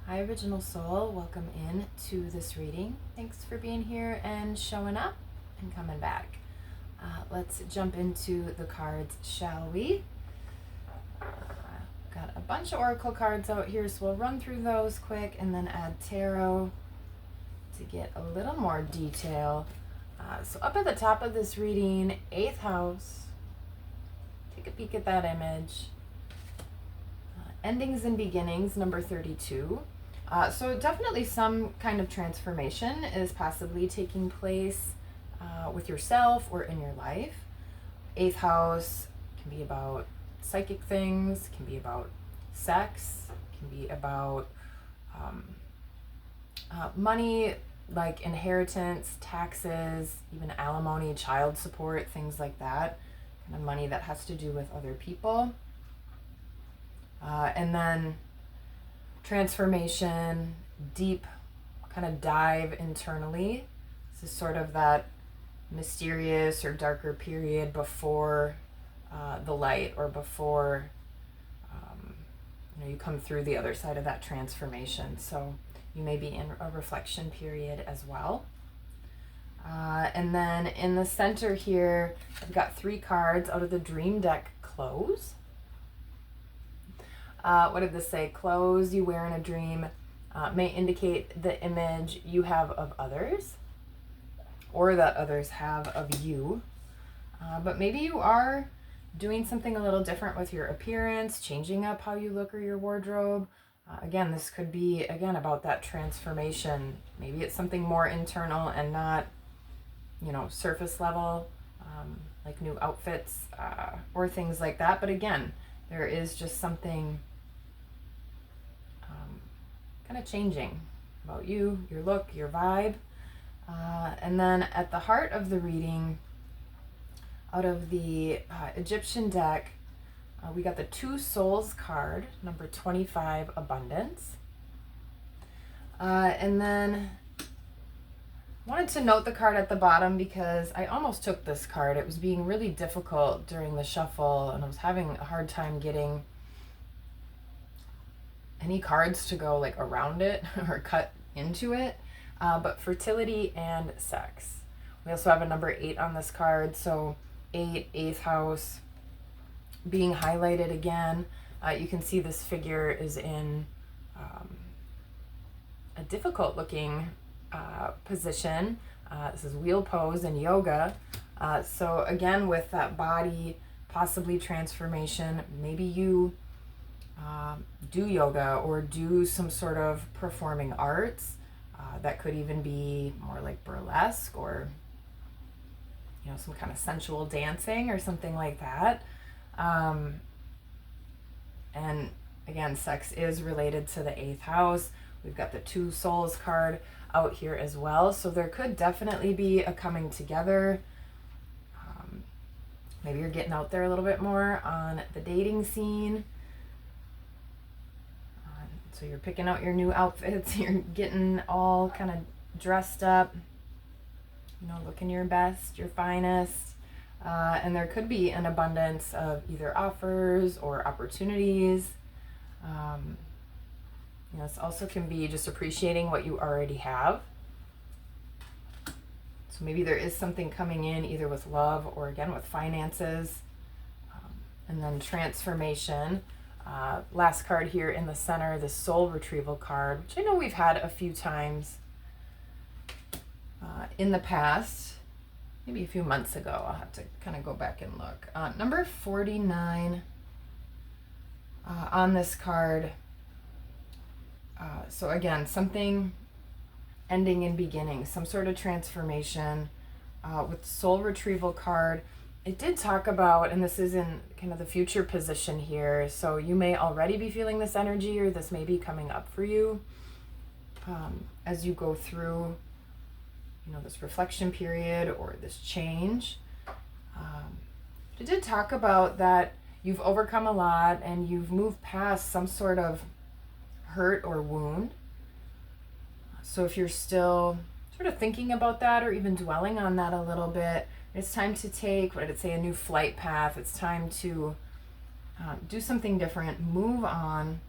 Hi, Original Soul. Welcome in to this reading. Thanks for being here and showing up and coming back. Let's jump into the cards, shall we? Got a bunch of oracle cards out here, so we'll run through those quick and then add tarot to get a little more detail. So up at the top of this reading, 8th house. Take a peek at that image. Endings and beginnings, number 32. So definitely some kind of transformation is possibly taking place with yourself or in your life. 8th house can be about psychic things, can be about sex, can be about money, like inheritance, taxes, even alimony, child support, things like that. Kind of money that has to do with other people. And then transformation, deep kind of dive internally. This is sort of that mysterious or darker period before the light, or before you come through the other side of that transformation. So you may be in a reflection period as well. And then in the center here, I've got 3 cards out of the Dream Deck Clothes. What did this say? Clothes you wear in a dream may indicate the image you have of others, or that others have of you. But maybe you are doing something a little different with your appearance, changing up how you look or your wardrobe. Again, this could be, about that transformation. Maybe it's something more internal and not, surface level, like new outfits or things like that. But again, there is just something kind of changing about you, your look, your vibe. And then at the heart of the reading, out of the Egyptian deck, we got the 2 Souls card, number 25, Abundance. And then I wanted to note the card at the bottom because I almost took this card. It was being really difficult during the shuffle, and I was having a hard time getting any cards to go like around it or cut into it. But fertility and sex. We also have a number 8 on this card, so 8th house being highlighted again. You can see this figure is in a difficult looking position. This is wheel pose in yoga. So again, with that body possibly transformation, maybe you do yoga or do some sort of performing arts. That could even be more like burlesque, or some kind of sensual dancing or something like that. And again, sex is related to the 8th house. We've got the 2 Souls card out here as well. So there could definitely be a coming together. Maybe you're getting out there a little bit more on the dating scene. So you're picking out your new outfits. You're getting all kind of dressed up, looking your best, your finest. And there could be an abundance of either offers or opportunities. This also can be just appreciating what you already have. So maybe there is something coming in either with love or again with finances. And then transformation. Last card here in the center, the Soul Retrieval card, which I know we've had a few times in the past, maybe a few months ago. I'll have to kind of go back and look. Number 49 on this card. So again, something ending and beginning, some sort of transformation. With Soul Retrieval card, it did talk about, and this is in kind of the future position here, so you may already be feeling this energy, or this may be coming up for you as you go through this reflection period or this change. It did talk about that you've overcome a lot and you've moved past some sort of hurt or wound. So if you're still sort of thinking about that or even dwelling on that a little bit, it's time to take, what did it say, a new flight path. It's time to do something different, move on,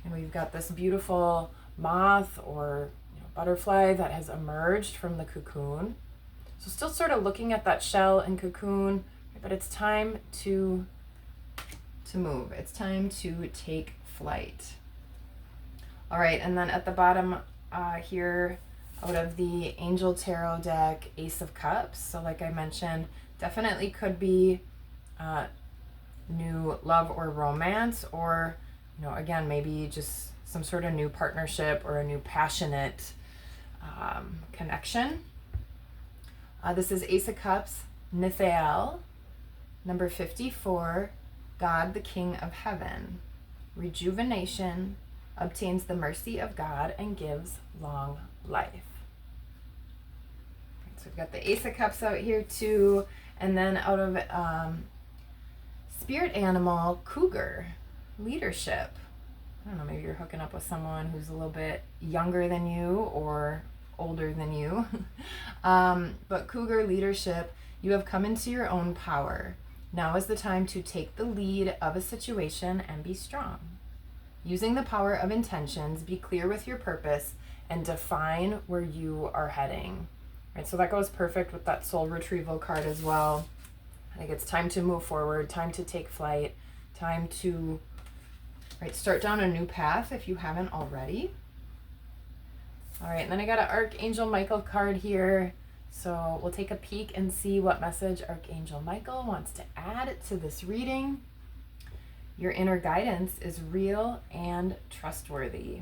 And we've got this beautiful moth or butterfly that has emerged from the cocoon. So still sort of looking at that shell and cocoon, but it's time to move. It's time to take flight. All right, and then at the bottom here, out of the Angel Tarot deck, Ace of Cups. So like I mentioned, definitely could be new love or romance, or again, maybe just some sort of new partnership or a new passionate connection. This is Ace of Cups, Nithael, number 54, God, the King of Heaven. Rejuvenation, obtains the mercy of God, and gives long life. So we've got the Ace of Cups out here too, and then out of spirit animal, cougar, leadership. I don't know, maybe you're hooking up with someone who's a little bit younger than you or older than you. But cougar, leadership, you have come into your own power. Now is the time to take the lead of a situation and be strong. Using the power of intentions, be clear with your purpose and define where you are heading. Right, so that goes perfect with that soul retrieval card as well. I think it's time to move forward, time to take flight, time to start down a new path if you haven't already. All right, and then I got an Archangel Michael card here. So we'll take a peek and see what message Archangel Michael wants to add to this reading. Your inner guidance is real and trustworthy.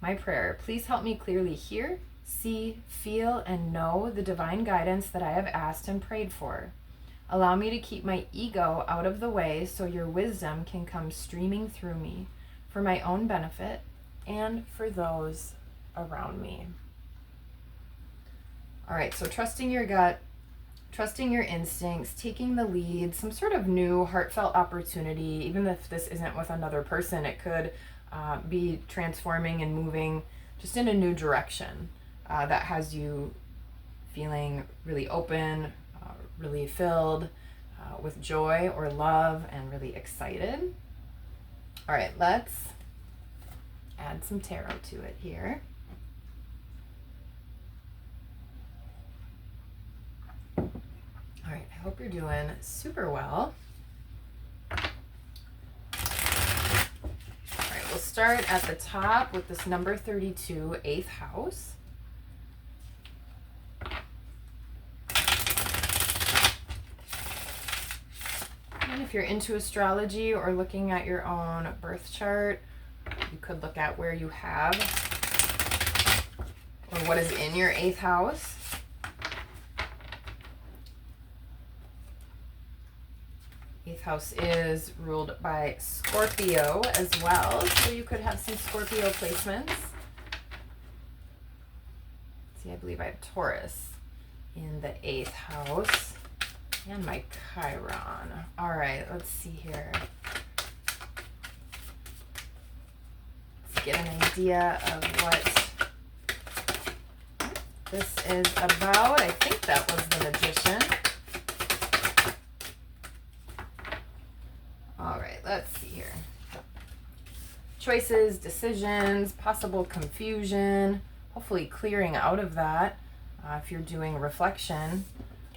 My prayer, please help me clearly hear, see, feel, and know the divine guidance that I have asked and prayed for. Allow me to keep my ego out of the way so your wisdom can come streaming through me for my own benefit and for those around me. All right, so trusting your gut, trusting your instincts, taking the lead, some sort of new heartfelt opportunity. Even if this isn't with another person, it could be transforming and moving just in a new direction that has you feeling really open, really filled with joy or love, and really excited. All right, let's add some tarot to it here. All right, I hope you're doing super well. All right, we'll start at the top with this number 32, 8th house. And if you're into astrology or looking at your own birth chart, you could look at where you have or what is in your 8th house. Eighth house is ruled by Scorpio as well, so you could have some Scorpio placements. See, I believe I have Taurus in the 8th house and my Chiron. All right, let's see here. Let's get an idea of what this is about. I think that was the Magician. All right, let's see here. Choices, decisions, possible confusion, hopefully clearing out of that if you're doing reflection.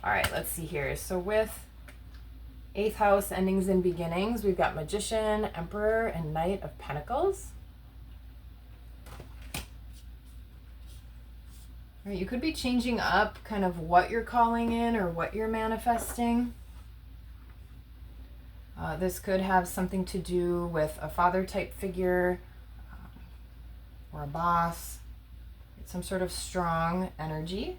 All right, let's see here. So with 8th house endings and beginnings, we've got Magician, Emperor, and Knight of Pentacles. All right, you could be changing up kind of what you're calling in or what you're manifesting. This could have something to do with a father type figure or a boss, some sort of strong energy.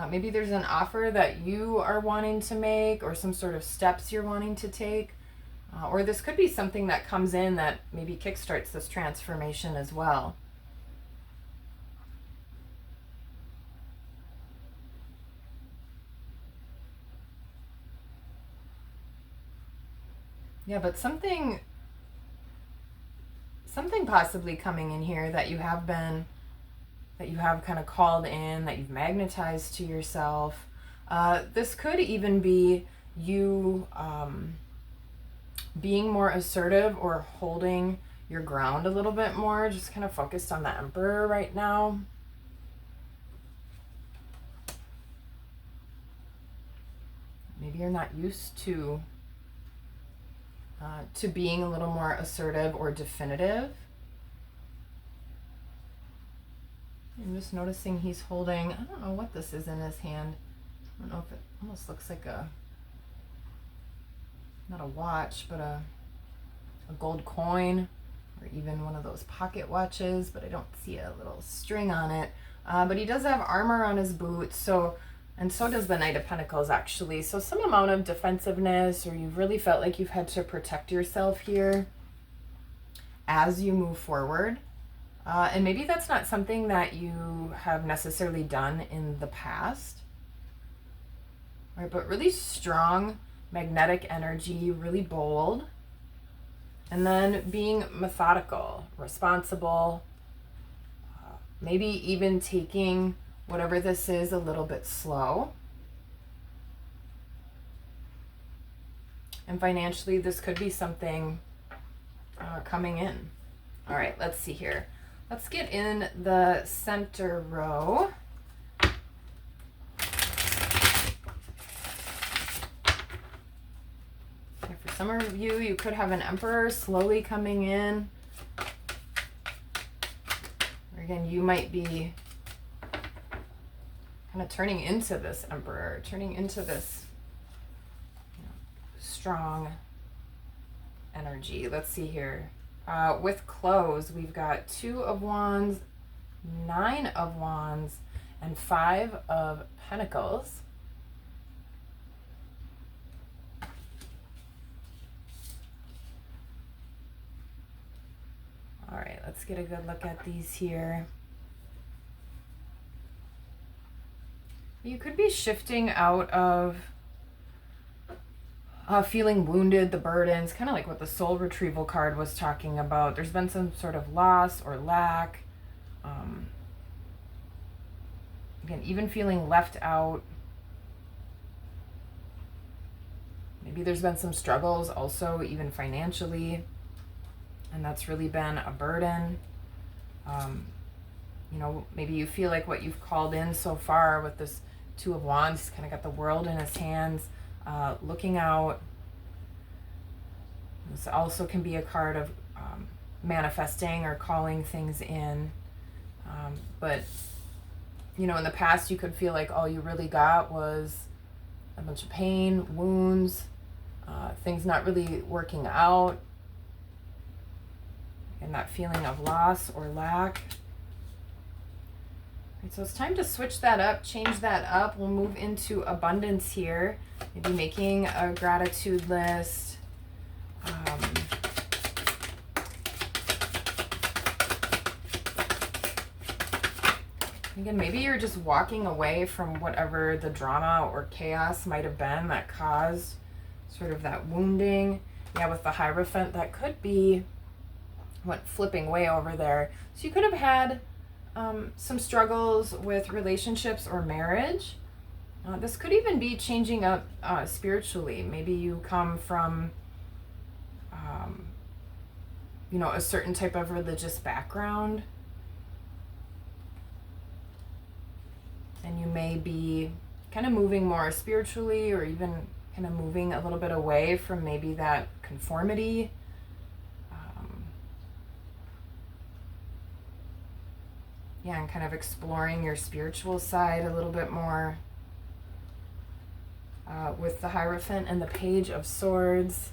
Maybe there's an offer that you are wanting to make or some sort of steps you're wanting to take. Or this could be something that comes in that maybe kickstarts this transformation as well. Yeah, but something possibly coming in here that you have kind of called in, that you've magnetized to yourself. This could even be you being more assertive or holding your ground a little bit more, just kind of focused on the Emperor right now. Maybe you're not used to being a little more assertive or definitive. I'm just noticing he's holding, I don't know what this is in his hand. I don't know if it almost looks like not a watch, but a gold coin, or even one of those pocket watches, but I don't see a little string on it. But he does have armor on his boots, and so does the Knight of Pentacles, actually. So some amount of defensiveness, or you've really felt like you've had to protect yourself here as you move forward. And maybe that's not something that you have necessarily done in the past. Right, but really strong magnetic energy, really bold. And then being methodical, responsible, maybe even taking whatever this is a little bit slow. And financially, this could be something coming in. All right, let's see here. Let's get in the center row. Okay, for some of you, you could have an Emperor slowly coming in. Or again, you might be kind of turning into this Emperor, turning into this strong energy. Let's see here. With clothes, we've got 2 of Wands, 9 of Wands, and 5 of Pentacles. All right, let's get a good look at these here. You could be shifting out of feeling wounded, the burdens, kind of like what the soul retrieval card was talking about. There's been some sort of loss or lack. Again, even feeling left out. Maybe there's been some struggles also, even financially, and that's really been a burden. Maybe you feel like what you've called in so far with this 2 of Wands, he's kind of got the world in his hands. Looking out. This also can be a card of manifesting or calling things in. But, in the past, you could feel like all you really got was a bunch of pain, wounds, things not really working out, and that feeling of loss or lack. Right, so it's time to switch that up, change that up. We'll move into abundance here. Maybe making a gratitude list. Again, maybe you're just walking away from whatever the drama or chaos might have been that caused sort of that wounding. Yeah, with the Hierophant, that could be what flipping way over there. So you could have had some struggles with relationships or marriage. This could even be changing up spiritually. Maybe you come from, a certain type of religious background. And you may be kind of moving more spiritually, or even kind of moving a little bit away from maybe that conformity. And kind of exploring your spiritual side a little bit more. With the Hierophant and the Page of Swords.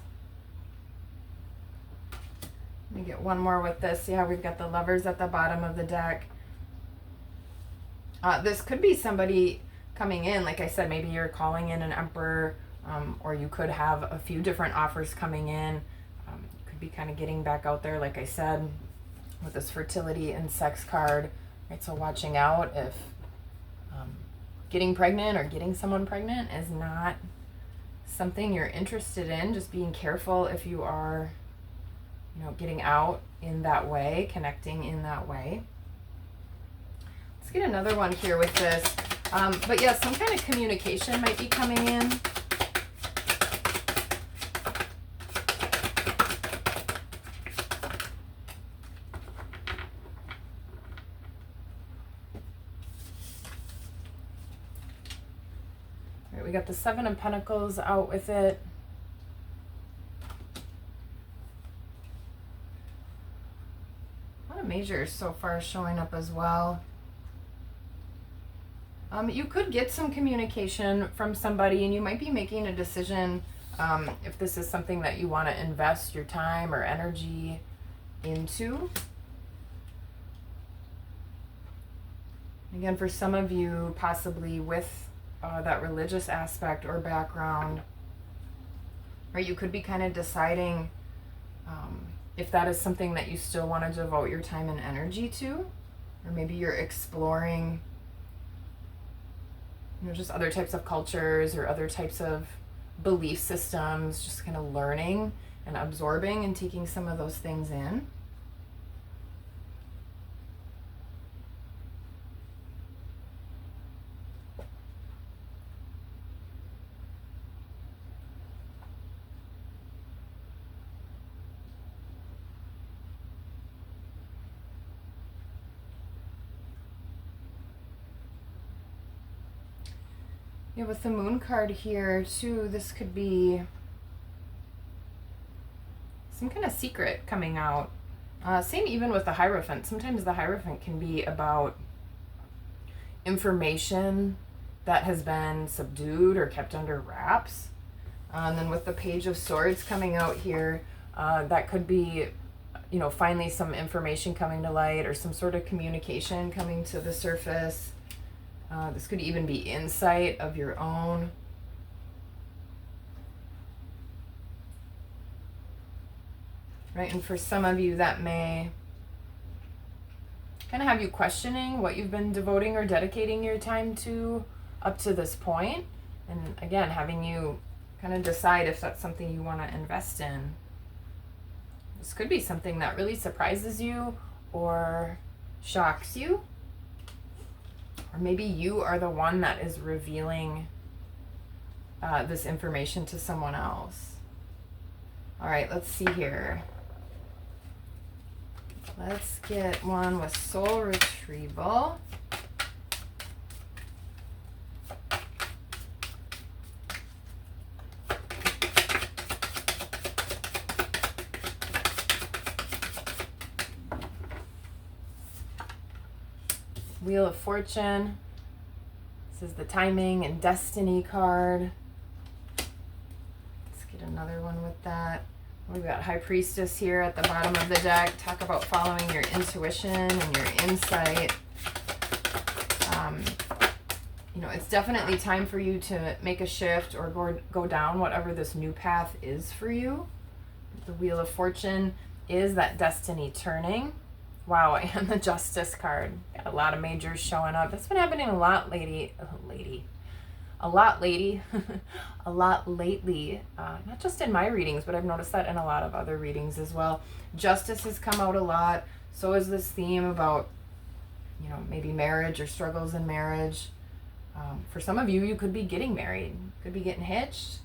Let me get one more with this. Yeah, we've got the Lovers at the bottom of the deck. This could be somebody coming in. Like I said, maybe you're calling in an Emperor, or you could have a few different offers coming in. You could be kind of getting back out there, like I said, with this fertility and sex card. Right, so watching out if getting pregnant or getting someone pregnant is not something you're interested in. Just being careful if you are, getting out in that way, connecting in that way. Let's get another one here with this. But yeah, some kind of communication might be coming in. We got the Seven of Pentacles out with it. A lot of majors so far showing up as well. You could get some communication from somebody, and you might be making a decision if this is something that you want to invest your time or energy into. Again, for some of you, possibly with that religious aspect or background, right, you could be kind of deciding if that is something that you still want to devote your time and energy to, or maybe you're exploring, just other types of cultures or other types of belief systems, just kind of learning and absorbing and taking some of those things in. Yeah, with the Moon card here too, this could be some kind of secret coming out. Same even with the Hierophant. Sometimes the Hierophant can be about information that has been subdued or kept under wraps. And then with the Page of Swords coming out here, that could be, finally some information coming to light or some sort of communication coming to the surface. This could even be insight of your own. Right, and for some of you that may kind of have you questioning what you've been devoting or dedicating your time to up to this point. And again, having you kind of decide if that's something you want to invest in. This could be something that really surprises you or shocks you. Or maybe you are the one that is revealing this information to someone else. All right, let's see here. Let's get one with soul retrieval. Wheel of Fortune. This is the timing and destiny card. Let's get another one with that. We've got High Priestess here at the bottom of the deck. Talk about following your intuition and your insight. It's definitely time for you to make a shift or go down whatever this new path is for you. The Wheel of Fortune is that destiny turning. Wow, and the Justice card. Got a lot of majors showing up. That's been happening a lot lately. Not just in my readings, but I've noticed that in a lot of other readings as well. Justice has come out a lot. So is this theme about, maybe marriage or struggles in marriage. For some of you, you could be getting married, could be getting hitched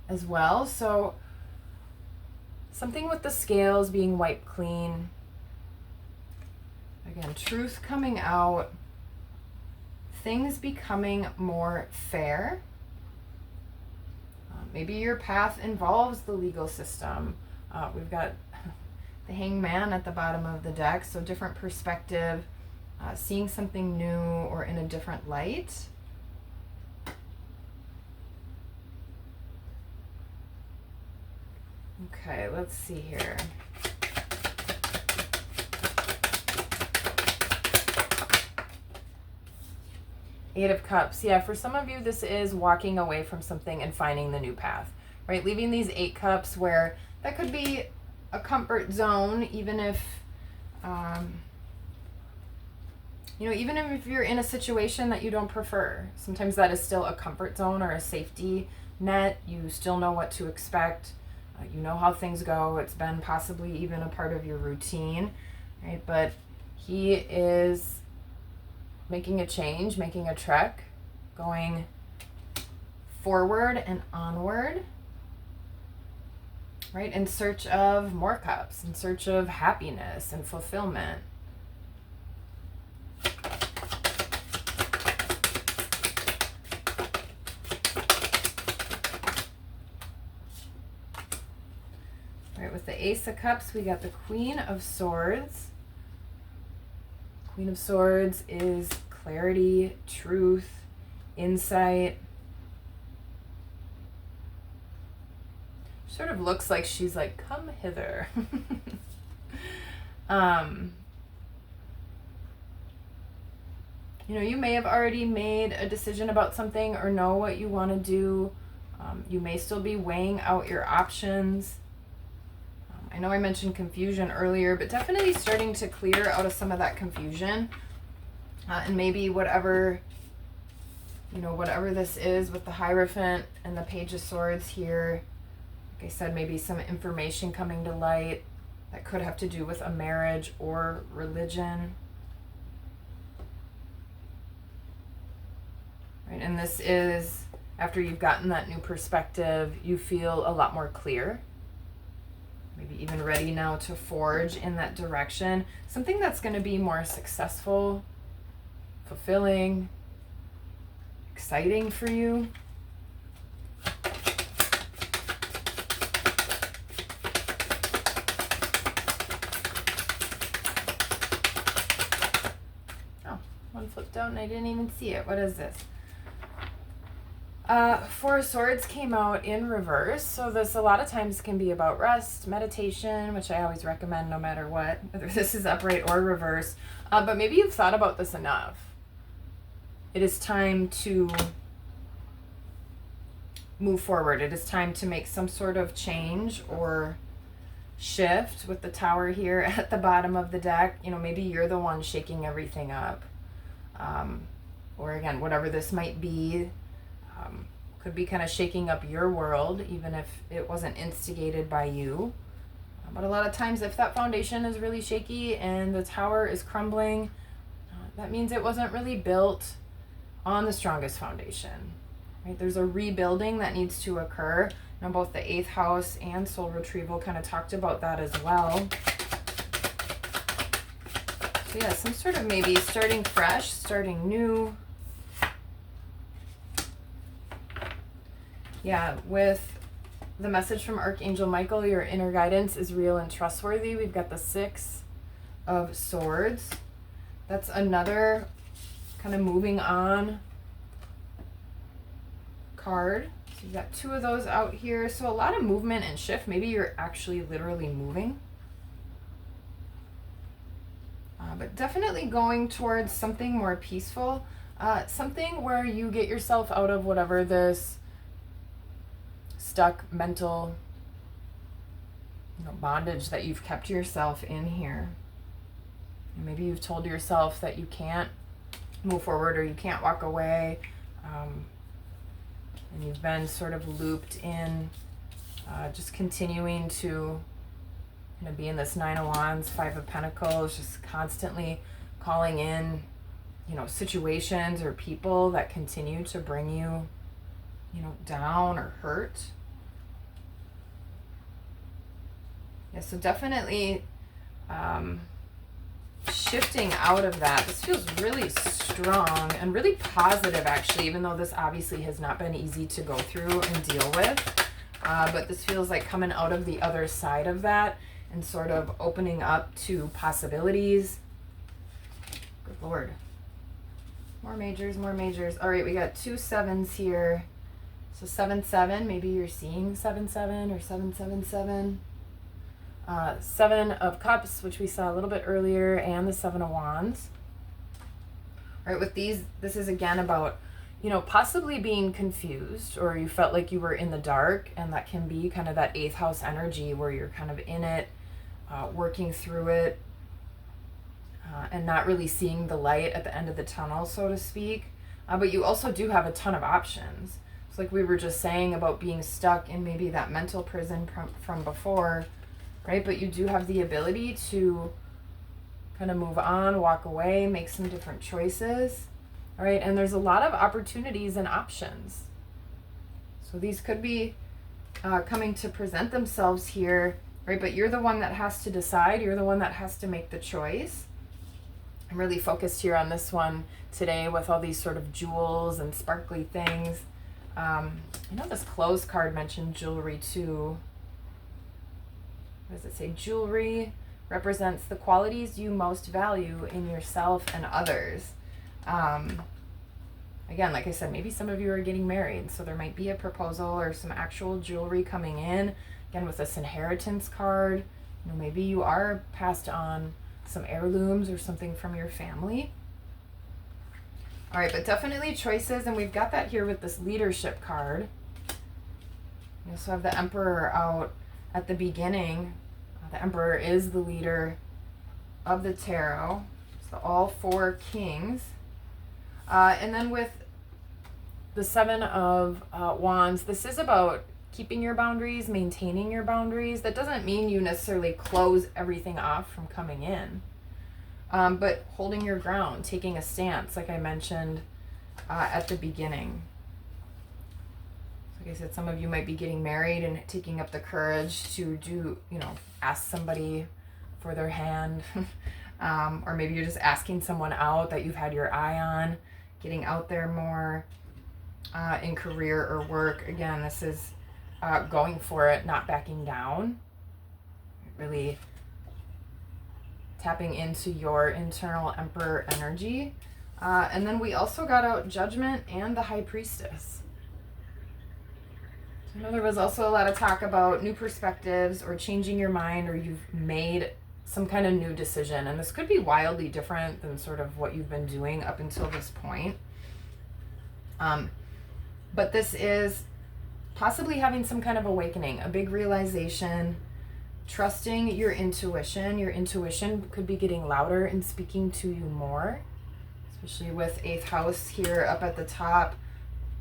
as well. So something with the scales being wiped clean. Again, truth coming out. Things becoming more fair. Maybe your path involves the legal system. We've got the Hangman at the bottom of the deck, so different perspective, seeing something new or in a different light. Okay, let's see here. Eight of Cups. Yeah, for some of you, this is walking away from something and finding the new path, right? Leaving these 8 cups where that could be a comfort zone, even if, even if you're in a situation that you don't prefer. Sometimes that is still a comfort zone or a safety net. You still know what to expect. You know how things go. It's been possibly even a part of your routine, right? But he is making a change, making a trek, going forward and onward, right? In search of more cups, in search of happiness and fulfillment. All right, with the Ace of Cups, we got the Queen of Swords. Queen of Swords is clarity, truth, insight. Sort of looks like she's like, come hither. You know, you may have already made a decision about something or know what you want to do. You may still be weighing out your options. I know I mentioned confusion earlier, but definitely starting to clear out of some of that confusion. And maybe whatever, you know, whatever this is with the Hierophant and the Page of Swords here, like I said, maybe some information coming to light that could have to do with a marriage or religion. Right, and this is after you've gotten that new perspective, you feel a lot more clear. Maybe even ready now to forge in that direction. Something that's going to be more successful, fulfilling, exciting for you. Oh, one flipped out and I didn't even see it. What is this? Four of Swords came out in reverse, so this a lot of times can be about rest, meditation, which I always recommend no matter what, whether this is upright or reverse. But maybe you've thought about this enough. It is time to move forward. It is time to make some sort of change or shift with the Tower here at the bottom of the deck. You know, maybe you're the one shaking everything up. Or again, whatever this might be. Could be kind of shaking up your world, even if it wasn't instigated by you. But a lot of times, if that foundation is really shaky and the tower is crumbling, that means it wasn't really built on the strongest foundation. Right? There's a rebuilding that needs to occur. Now, both the 8th house and soul retrieval kind of talked about that as well. So yeah, some sort of maybe starting fresh, starting new. Yeah, with the message from Archangel Michael, your inner guidance is real and trustworthy. We've got the 6 of Swords. That's another kind of moving on card. So you've got 2 of those out here. So a lot of movement and shift. Maybe you're actually literally moving. But definitely going towards something more peaceful. Something where you get yourself out of whatever this stuck mental, bondage that you've kept yourself in here. And maybe you've told yourself that you can't move forward or you can't walk away, and you've been sort of looped in, just continuing to be in this 9 of Wands, 5 of Pentacles, just constantly calling in, situations or people that continue to bring you, down or hurt. Yeah, so definitely shifting out of that. This feels really strong and really positive, actually, even though this obviously has not been easy to go through and deal with. But this feels like coming out of the other side of that and sort of opening up to possibilities. Good Lord. More majors, more majors. All right, we got 2 7s here. So 7-7, maybe you're seeing 7-7 or 7-7-7. 7 of Cups, which we saw a little bit earlier, and the 7 of Wands. All right, with these, this is again about, possibly being confused, or you felt like you were in the dark, and that can be kind of that 8th house energy where you're kind of in it, working through it, and not really seeing the light at the end of the tunnel, so to speak. But you also do have a ton of options. It's like we were just saying about being stuck in maybe that mental prison from before, right? But you do have the ability to kind of move on, walk away, make some different choices, all right? And there's a lot of opportunities and options. So these could be coming to present themselves here, right? But you're the one that has to decide. You're the one that has to make the choice. I'm really focused here on this one today with all these sort of jewels and sparkly things. I know this clothes card mentioned jewelry too. what does it say? Jewelry represents the qualities you most value in yourself and others. Again, like I said, maybe some of you are getting married, so there might be a proposal or some actual jewelry coming in. Again, with this inheritance card, maybe you are passed on some heirlooms or something from your family. All right, but definitely choices, and we've got that here with this leadership card. You also have the Emperor out at the beginning. The Emperor is the leader of the tarot. So all 4 kings. And then with the 7 of Wands, this is about keeping your boundaries, maintaining your boundaries. That doesn't mean you necessarily close everything off from coming in, but holding your ground, taking a stance, like I mentioned at the beginning. Like I said, some of you might be getting married and taking up the courage to ask somebody for their hand. Or maybe you're just asking someone out that you've had your eye on, getting out there more in career or work. Again, this is going for it, not backing down. Really tapping into your internal Emperor energy. And then we also got out Judgment and the High Priestess. I know there was also a lot of talk about new perspectives or changing your mind, or you've made some kind of new decision. And this could be wildly different than sort of what you've been doing up until this point. But this is possibly having some kind of awakening, a big realization, trusting your intuition. Your intuition could be getting louder and speaking to you more, especially with 8th house here up at the top.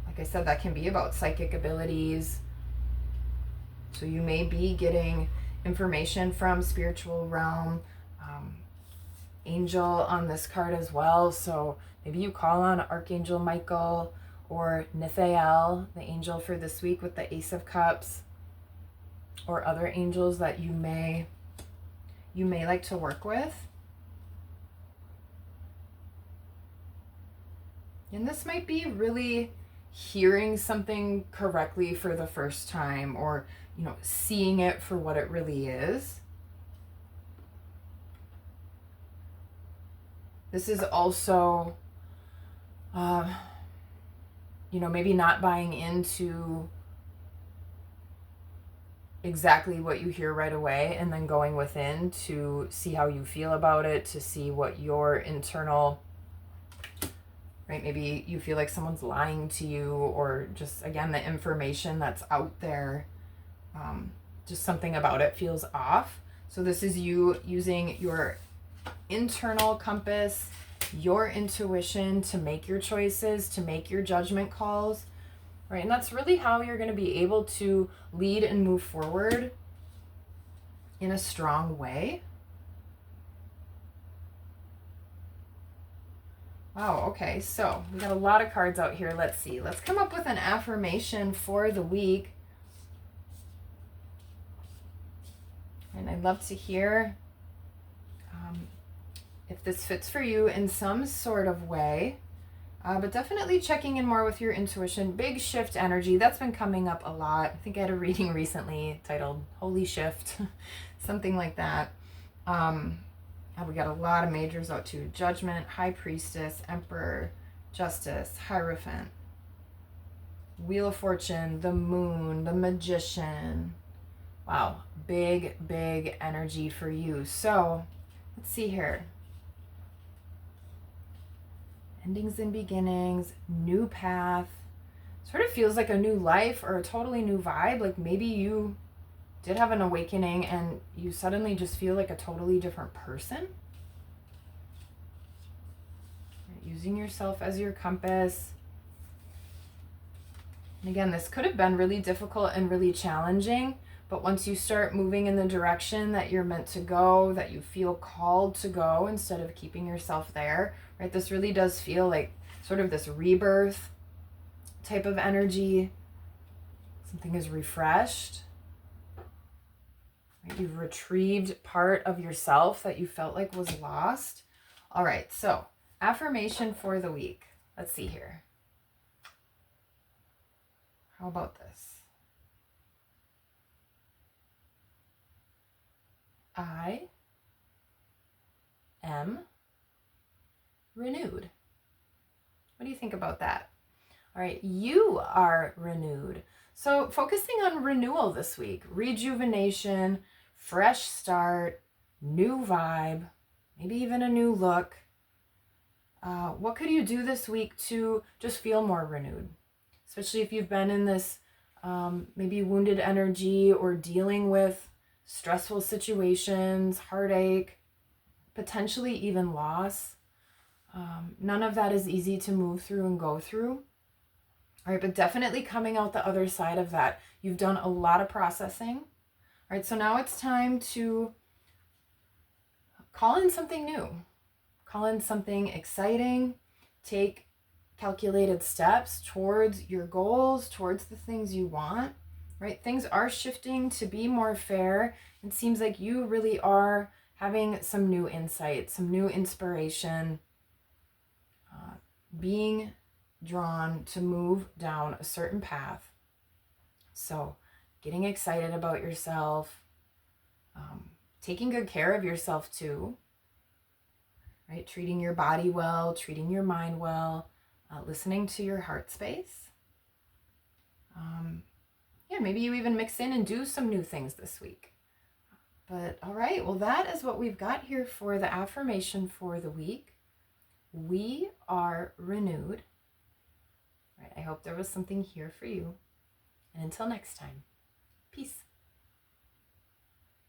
Like I said, that can be about psychic abilities. So you may be getting information from spiritual realm, angel on this card as well. So maybe you call on Archangel Michael or Nithael, the angel for this week with the Ace of Cups, or other angels that you may like to work with. And this might be really hearing something correctly for the first time, or seeing it for what it really is. This is also maybe not buying into exactly what you hear right away, and then going within to see how you feel about it, to see what your internal, right? Maybe you feel like someone's lying to you, or just, again, the information that's out there, just something about it feels off. So this is you using your internal compass, your intuition to make your choices, to make your judgment calls, right? And that's really how you're going to be able to lead and move forward in a strong way. Wow, okay, so we got a lot of cards out here. Let's see. Let's come up with an affirmation for the week. And I'd love to hear if this fits for you in some sort of way. But definitely checking in more with your intuition. Big shift energy. That's been coming up a lot. I think I had a reading recently titled Holy Shift, something like that. We got a lot of majors out too. Judgment, High Priestess, Emperor, Justice, Hierophant, Wheel of Fortune, the Moon, the Magician. Wow, big energy for you. So let's see here. Endings and beginnings, new path. Sort of feels like a new life or a totally new vibe. Like maybe you did have an awakening and you suddenly just feel like a totally different person. Using yourself as your compass. And again, this could have been really difficult and really challenging, but once you start moving in the direction that you're meant to go, that you feel called to go instead of keeping yourself there, right? This really does feel like sort of this rebirth type of energy. Something is refreshed. Right? You've retrieved part of yourself that you felt like was lost. All right, so affirmation for the week. Let's see here. How about this? I am renewed. What do you think about that? All right, you are renewed. So focusing on renewal this week, rejuvenation, fresh start, new vibe, maybe even a new look. What could you do this week to just feel more renewed? Especially if you've been in this maybe wounded energy or dealing with stressful situations, heartache, potentially even loss. None of that is easy to move through and go through. All right, but definitely coming out the other side of that. You've done a lot of processing. All right, so now it's time to call in something new. Call in something exciting. Take calculated steps towards your goals, towards the things you want, right? Things are shifting to be more fair. It seems like you really are having some new insight, some new inspiration, being drawn to move down a certain path. So getting excited about yourself, taking good care of yourself too, right? Treating your body well, treating your mind well, listening to your heart space. Yeah, maybe you even mix in and do some new things this week. But all right, well, that is what we've got here for the affirmation for the week. We are renewed. All right, I hope there was something here for you. And until next time, peace.